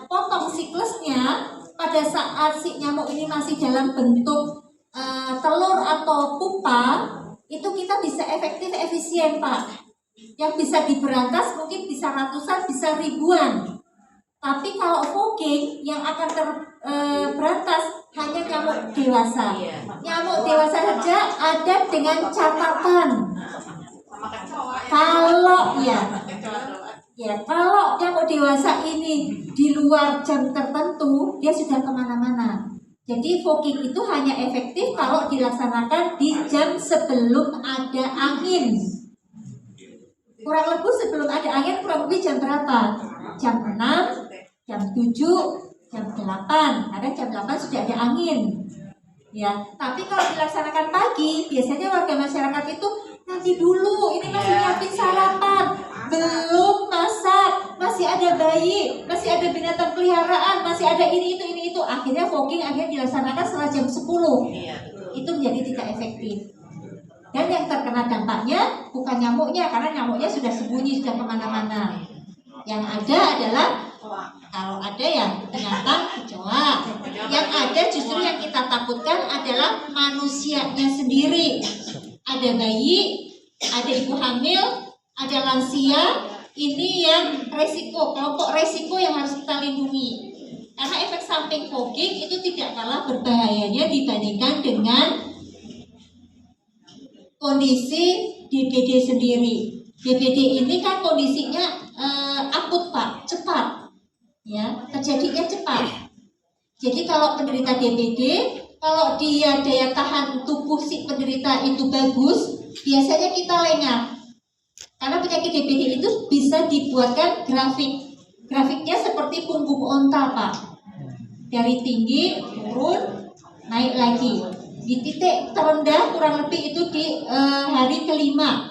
potong siklusnya pada saat si nyamuk ini masih dalam bentuk telur atau pupa, itu kita bisa efektif efisien Pak. Yang bisa diberantas mungkin bisa ratusan, bisa ribuan. Tapi kalau fogging yang akan terberantas hanya nyamuk dewasa. Nyamuk dewasa saja ada dengan catatan. Kalau nyamuk dewasa ini di luar jam tertentu, dia sudah kemana-mana. Jadi fogging itu hanya efektif kalau dilaksanakan di jam sebelum ada angin. Kurang lebih sebelum ada angin, kurang lebih jam berapa? Jam 6, jam 7, jam 8. Karena jam 8 sudah ada angin. Ya, tapi kalau dilaksanakan pagi, biasanya warga masyarakat itu nanti dulu, ini masih nyiapin sarapan, belum masak, masih ada bayi, masih ada binatang peliharaan, masih ada ini itu. Akhirnya fogging akhirnya dilaksanakan setelah jam 10. Itu menjadi tidak efektif. Dan yang terkena dampaknya bukan nyamuknya, karena nyamuknya sudah sembunyi, sudah kemana-mana. Yang ada adalah, kalau ada yang binatang kecoa. Yang ada justru yang kita takutkan adalah manusianya sendiri. Ada bayi, ada ibu hamil, ada lansia. Ini yang resiko, kelompok resiko yang harus kita lindungi. Karena efek samping fogging itu tidak kalah berbahayanya dibandingkan dengan kondisi DBD sendiri. DBD ini kan kondisinya akut Pak, cepat, ya, terjadinya cepat. Jadi kalau penderita DBD, kalau dia daya tahan tubuh si penderita itu bagus, biasanya kita lengah. Karena penyakit DBD itu bisa dibuatkan grafik. Grafiknya seperti punggung onta Pak. Dari tinggi turun, naik lagi. Di titik terendah kurang lebih itu di hari kelima.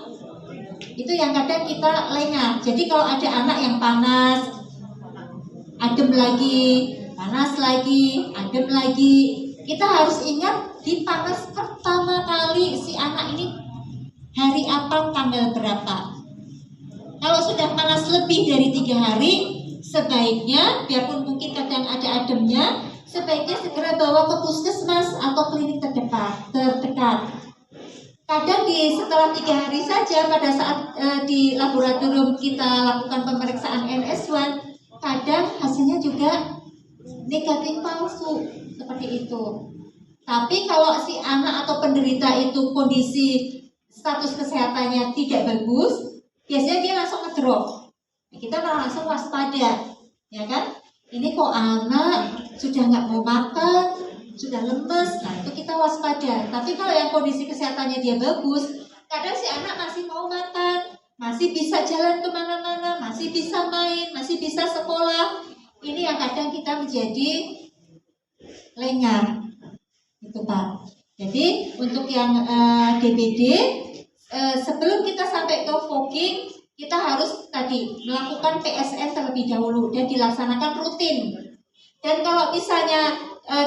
Itu yang kadang kita lengah. Jadi kalau ada anak yang panas, adem lagi, panas lagi, adem lagi, kita harus ingat di panas pertama kali si anak ini hari apa, tanggal berapa. Kalau sudah panas lebih dari 3 hari, sebaiknya, biarpun mungkin kadang ada ademnya, sebaiknya segera bawa ke puskesmas atau klinik terdekat. Kadang setelah 3 hari saja, pada saat di laboratorium kita lakukan pemeriksaan NS1, kadang hasilnya juga negatif palsu, seperti itu. Tapi kalau si anak atau penderita itu kondisi status kesehatannya tidak bagus, biasanya dia langsung ngedrop. Kita langsung waspada, ya kan? Ini kok anak sudah nggak mau makan, sudah lemes, nah itu kita waspada. Tapi kalau yang kondisi kesehatannya dia bagus, kadang si anak masih mau makan, masih bisa jalan kemana-mana, masih bisa main, masih bisa sekolah. Ini yang kadang kita menjadi lengah, itu Pak. Jadi untuk yang DBD, sebelum kita sampai ke fogging, kita harus tadi melakukan PSN terlebih dahulu dan dilaksanakan rutin. Dan kalau misalnya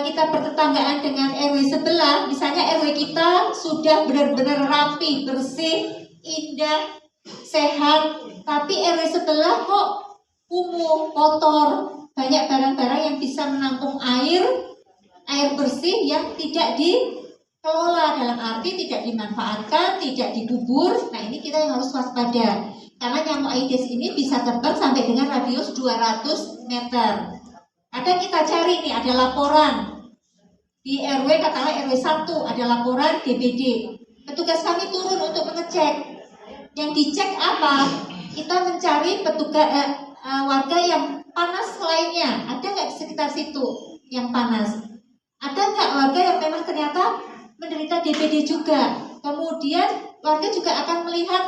kita bertetanggaan dengan RW sebelah, misalnya RW kita sudah benar-benar rapi, bersih, indah, sehat, tapi RW sebelah kok kumuh, kotor, banyak barang-barang yang bisa menampung air bersih yang tidak dikelola, dalam arti tidak dimanfaatkan, tidak dikubur. Nah ini kita yang harus waspada. Karena nyamuk Aedes ini bisa terbang sampai dengan radius 200 meter. Kadang kita cari nih, ada laporan di RW, katakanlah RW 1 ada laporan DBD. Petugas kami turun untuk mengecek. Yang dicek apa? Kita mencari petugas warga yang panas lainnya. Ada nggak di sekitar situ yang panas? Ada nggak warga yang memang ternyata menderita DBD juga? Kemudian warga juga akan melihat,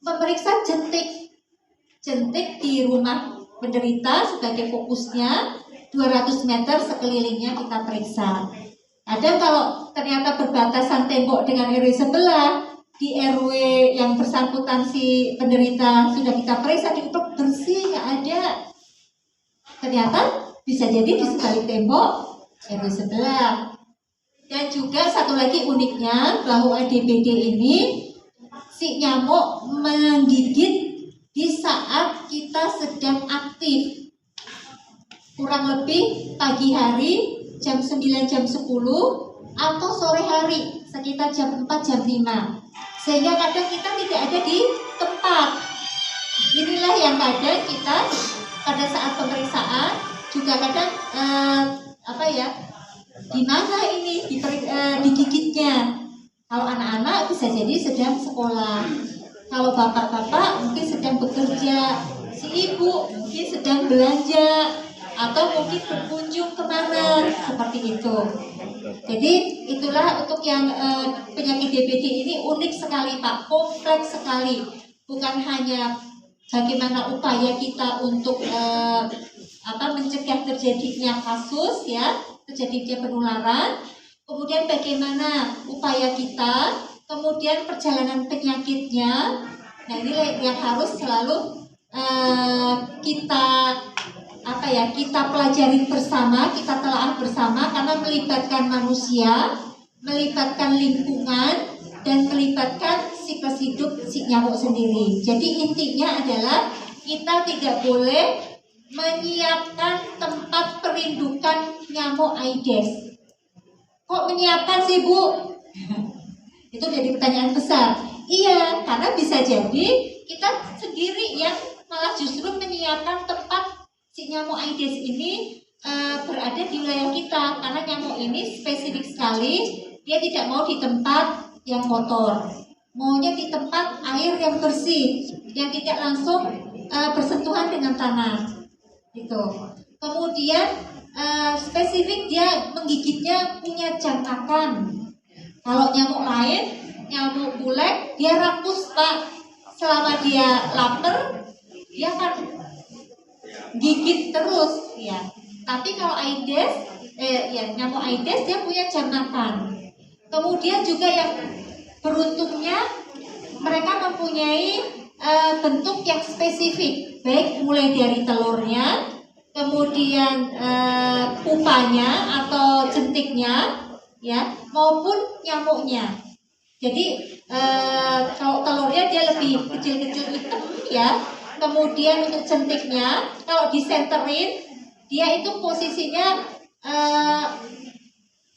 memeriksa jentik di rumah penderita sebagai fokusnya, 200 meter sekelilingnya kita periksa. Kadang kalau ternyata berbatasan tembok dengan RW sebelah, di RW yang bersangkutan si penderita sudah kita periksa, diukur bersih, nggak ada. Ternyata bisa jadi di sebalik tembok RW sebelah. Dan juga satu lagi uniknya bahwa DBD ini si nyamuk menggigit di saat kita sedang aktif. kurang lebih pagi hari jam 9 jam 10 atau sore hari sekitar jam 4 jam 5, sehingga kadang kita tidak ada di tempat. Inilah yang kadang kita pada saat pemeriksaan juga kadang di mana ini digigitnya. Kalau anak-anak bisa jadi sedang sekolah, kalau bapak-bapak mungkin sedang bekerja, si ibu mungkin sedang belanja, atau mungkin berkunjung kemana, seperti itu. Jadi itulah untuk yang penyakit DBD ini unik sekali Pak, kompleks sekali. Bukan hanya bagaimana upaya kita untuk mencegah terjadinya kasus ya, terjadinya penularan, kemudian bagaimana upaya kita, kemudian perjalanan penyakitnya. Nah inilah yang harus selalu kita pelajari bersama, kita telaah bersama, karena melibatkan manusia, melibatkan lingkungan, dan melibatkan siklus hidup si nyamuk sendiri. Jadi intinya adalah kita tidak boleh menyiapkan tempat perindukan nyamuk Aedes. Kok menyiapkan sih Bu? Itu jadi pertanyaan besar. Iya, karena bisa jadi kita sendiri yang malah justru menyiapkan tempat si nyamuk Aedes ini berada di wilayah kita, karena nyamuk ini spesifik sekali, dia tidak mau di tempat yang kotor, maunya di tempat air yang bersih, yang tidak langsung bersentuhan dengan tanah, gitu. Kemudian spesifik dia menggigitnya punya jam makan. Kalau nyamuk lain, nyamuk bulek, dia rakus Pak, selama dia lapar, dia akan gigit terus ya. Tapi kalau Aedes, nyamuk Aedes dia punya jam makan. Kemudian juga yang beruntungnya mereka mempunyai bentuk yang spesifik, baik mulai dari telurnya, kemudian pupanya atau jentiknya, ya, maupun nyamuknya. Jadi kalau telurnya dia lebih kecil-kecil hitam ya. Kemudian untuk jentiknya, kalau disenterin, dia itu posisinya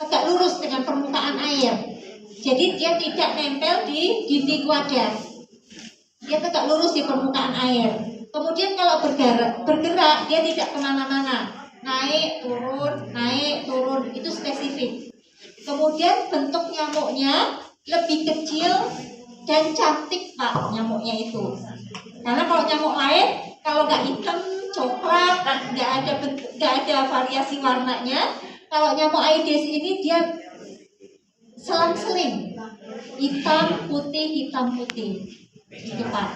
tegak lurus dengan permukaan air. Jadi dia tidak nempel di dinding wadah. Dia tegak lurus di permukaan air. Kemudian kalau bergerak dia tidak kemana-mana. Naik, turun, itu spesifik. Kemudian bentuk nyamuknya lebih kecil dan cantik Pak, nyamuknya itu. Karena kalau nyamuk lain, kalau nggak hitam, coklat, nggak ada variasi warnanya. Kalau nyamuk Aedes ini dia selang-seling, hitam putih, gitu Pak.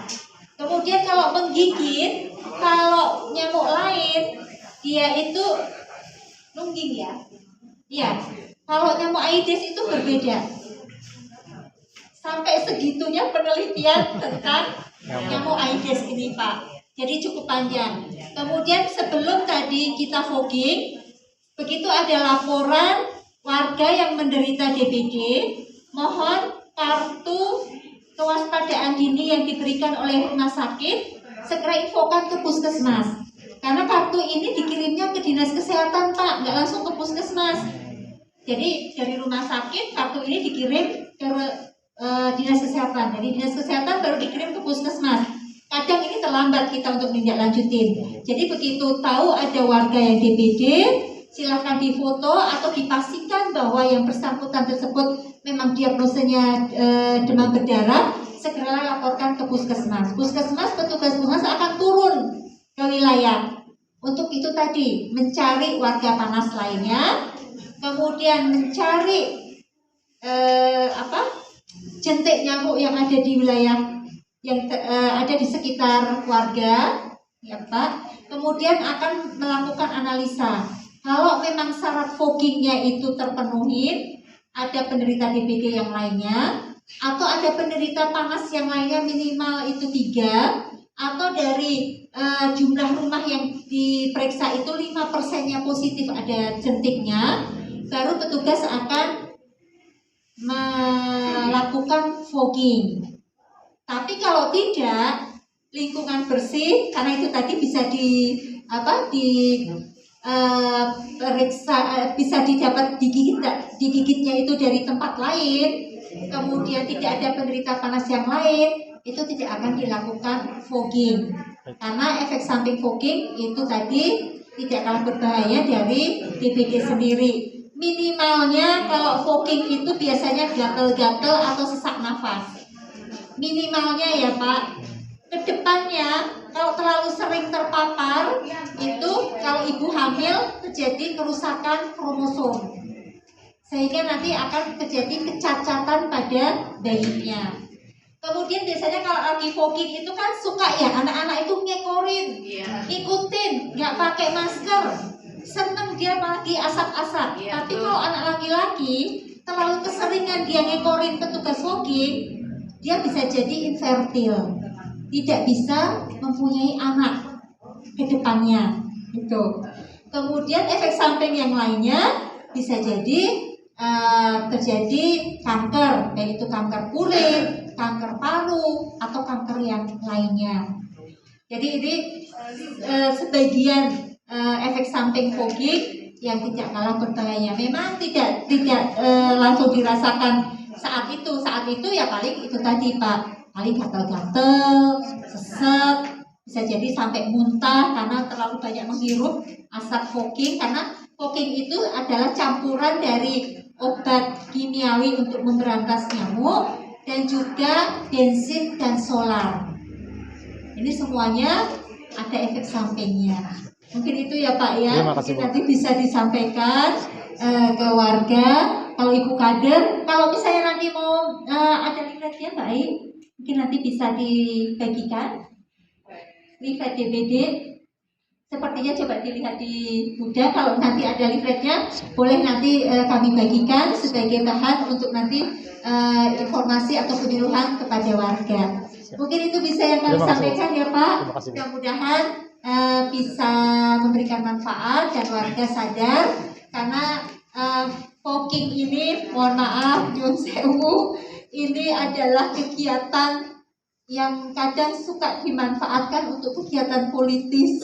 Kemudian kalau menggigit, kalau nyamuk lain dia itu nungging ya. Iya. Kalau nyamuk Aedes itu berbeda. Sampai segitunya penelitian tentang nyamuk Aedes ini Pak. Jadi cukup panjang. Kemudian sebelum tadi kita fogging, begitu ada laporan warga yang menderita DBD, mohon kartu kewaspadaan dini yang diberikan oleh rumah sakit segera infokan ke puskesmas. Karena kartu ini dikirimnya ke dinas kesehatan Pak, nggak langsung ke puskesmas. Jadi dari rumah sakit kartu ini dikirim ke dinas kesehatan. Dari dinas kesehatan baru dikirim ke puskesmas. Kadang ini terlambat kita untuk menindaklanjutin. Jadi begitu tahu ada warga yang DBD, silakan difoto atau dipastikan bahwa yang bersangkutan tersebut memang diagnosanya demam berdarah, segera laporkan ke puskesmas. Puskesmas, petugas puskesmas akan turun ke wilayah untuk itu tadi mencari warga panas lainnya, kemudian mencari jentik nyamuk yang ada di wilayah yang ada di sekitar warga, ya Pak. Kemudian akan melakukan analisa. Kalau memang syarat foggingnya itu terpenuhi, ada penderita DBD yang lainnya, atau ada penderita panas yang lainnya minimal itu 3, atau dari jumlah rumah yang diperiksa itu 5%-nya positif ada jentiknya, baru petugas akan melakukan fogging. Tapi kalau tidak, lingkungan bersih, karena itu tadi bisa bisa didapat digigitnya itu dari tempat lain, kemudian tidak ada penderita panas yang lain, itu tidak akan dilakukan fogging. Karena efek samping fogging itu tadi tidak kalah berbahaya dari DBD sendiri. Minimalnya kalau fogging itu biasanya gatel-gatel atau sesak nafas. Minimalnya ya Pak. Kedepannya kalau terlalu sering terpapar itu kalau ibu hamil terjadi kerusakan kromosom sehingga nanti akan terjadi kecacatan pada bayinya. Kemudian biasanya kalau lagi fogging itu kan suka ya anak-anak itu ngekorin, ikutin, nggak pakai masker, seneng dia apalagi asap-asap. Tapi kalau anak laki-laki terlalu keseringan dia ngekorin petugas fogging, dia bisa jadi infertil. Tidak bisa mempunyai anak ke depannya gitu. Kemudian efek samping yang lainnya bisa jadi terjadi kanker, yaitu kanker kulit, kanker paru atau kanker yang lainnya. Jadi ini sebagian efek samping fogging yang tidak kalah berbahaya. Memang tidak langsung dirasakan saat itu ya paling itu tadi Pak. Paling gatal-gatal, sesek, bisa jadi sampai muntah karena terlalu banyak menghirup asap fogging. Karena fogging itu adalah campuran dari obat kimiawi untuk memberantas nyamuk dan juga bensin dan solar. Ini semuanya ada efek sampingnya. Mungkin itu ya Pak ya. Mungkin nanti bisa disampaikan ke warga. Kalau Ibu kader, kalau misalnya nanti mau ada leafletnya baik. Mungkin nanti bisa dibagikan leaflet DBD. Sepertinya coba dilihat di Buddha. Kalau nanti ada leafletnya, boleh nanti kami bagikan sebagai bahan untuk nanti informasi atau penyuluhan kepada warga. Mungkin itu bisa yang kami sampaikan ya Pak. Mudah-mudahan bisa memberikan manfaat dan warga sadar karena fogging ini, mohon maaf, nyun sewu, ini adalah kegiatan yang kadang suka dimanfaatkan untuk kegiatan politis.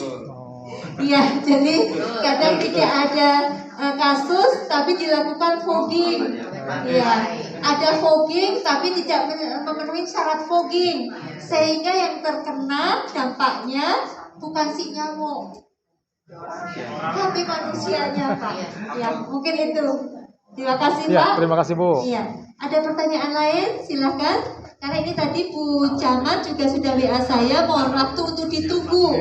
Iya, jadi kadang tidak ada kasus tapi dilakukan fogging. Iya, ada fogging tapi tidak memenuhi syarat fogging, sehingga yang terkena dampaknya bukan si nyamuk, tapi manusianya Pak. Ya, mungkin itu. Terima kasih Pak. Terima kasih Bu. Iya. Ada pertanyaan lain? Silahkan. Karena ini tadi Bu Camat juga sudah WA saya, mohon waktu untuk ditunggu.